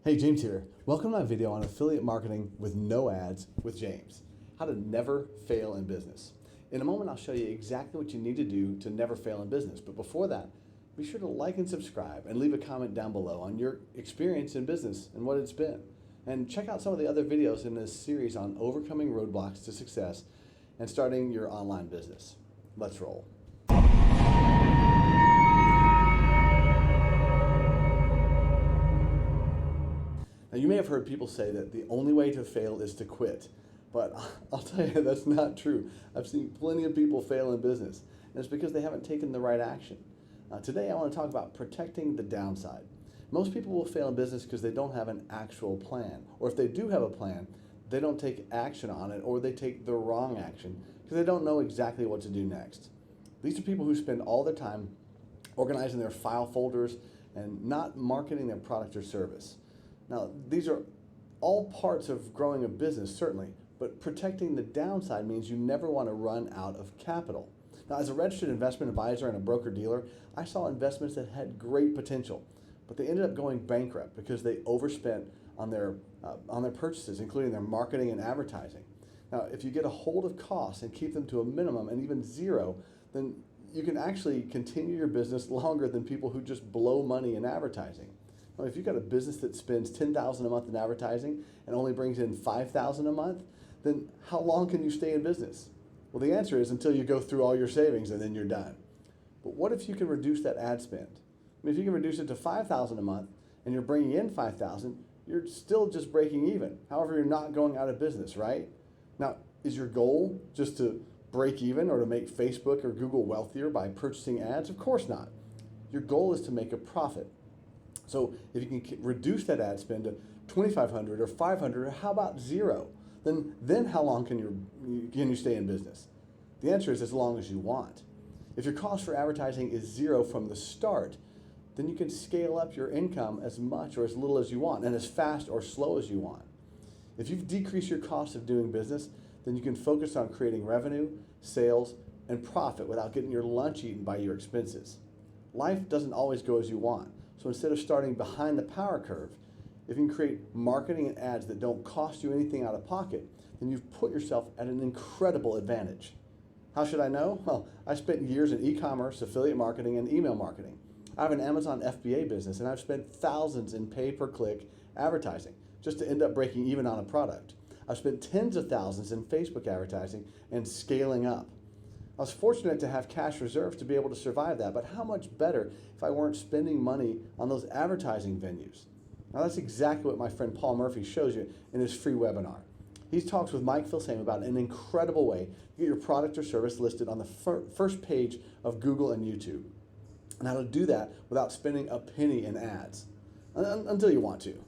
Hey, James here. Welcome to my video on affiliate marketing with no ads with James. How to never fail in business. In a moment, I'll show you exactly what you need to do to never fail in business. But before that, be sure to like and subscribe and leave a comment down below on your experience in business and what it's been. And check out some of the other videos in this series on overcoming roadblocks to success and starting your online business. Let's roll. Now, you may have heard people say that the only way to fail is to quit, but I'll tell you that's not true. I've seen plenty of people fail in business, and it's because they haven't taken the right action. Today, I want to talk about protecting the downside. Most people will fail in business because they don't have an actual plan, or if they do have a plan, they don't take action on it, or they take the wrong action because they don't know exactly what to do next. These are people who spend all their time organizing their file folders and not marketing their product or service. Now, these are all parts of growing a business, certainly, but protecting the downside means you never want to run out of capital. Now, as a registered investment advisor and a broker-dealer, I saw investments that had great potential, but they ended up going bankrupt because they overspent on their purchases, including their marketing and advertising. Now, if you get a hold of costs and keep them to a minimum and even zero, then you can actually continue your business longer than people who just blow money in advertising. Now, if you've got a business that spends $10,000 a month in advertising and only brings in $5,000 a month, then how long can you stay in business? Well, the answer is until you go through all your savings and then you're done. But what if you can reduce that ad spend? I mean, if you can reduce it to $5,000 a month and you're bringing in $5,000, you're still just breaking even. However, you're not going out of business, right? Now, is your goal just to break even or to make Facebook or Google wealthier by purchasing ads? Of course not. Your goal is to make a profit. So if you can reduce that ad spend to $2,500 or $500, or how about zero? Then how long can you stay in business? The answer is as long as you want. If your cost for advertising is zero from the start, then you can scale up your income as much or as little as you want and as fast or slow as you want. If you've decreased your cost of doing business, then you can focus on creating revenue, sales, and profit without getting your lunch eaten by your expenses. Life doesn't always go as you want. So instead of starting behind the power curve, if you can create marketing and ads that don't cost you anything out of pocket, then you've put yourself at an incredible advantage. How should I know? Well, I spent years in e-commerce, affiliate marketing, and email marketing. I have an Amazon FBA business, and I've spent thousands in pay-per-click advertising just to end up breaking even on a product. I've spent tens of thousands in Facebook advertising and scaling up. I was fortunate to have cash reserves to be able to survive that, but how much better if I weren't spending money on those advertising venues? Now, that's exactly what my friend Paul Murphy shows you in his free webinar. He talks with Mike Filsaime about an incredible way to get your product or service listed on the first page of Google and YouTube, and how to do that without spending a penny in ads, until you want to.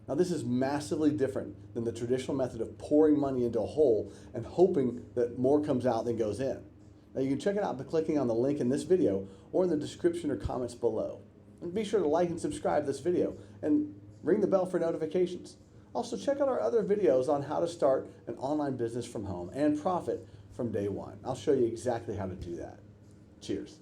Now, this is massively different than the traditional method of pouring money into a hole and hoping that more comes out than goes in. Now, you can check it out by clicking on the link in this video or in the description or comments below. And be sure to like and subscribe this video and ring the bell for notifications. Also, check out our other videos on how to start an online business from home and profit from day one. I'll show you exactly how to do that. Cheers.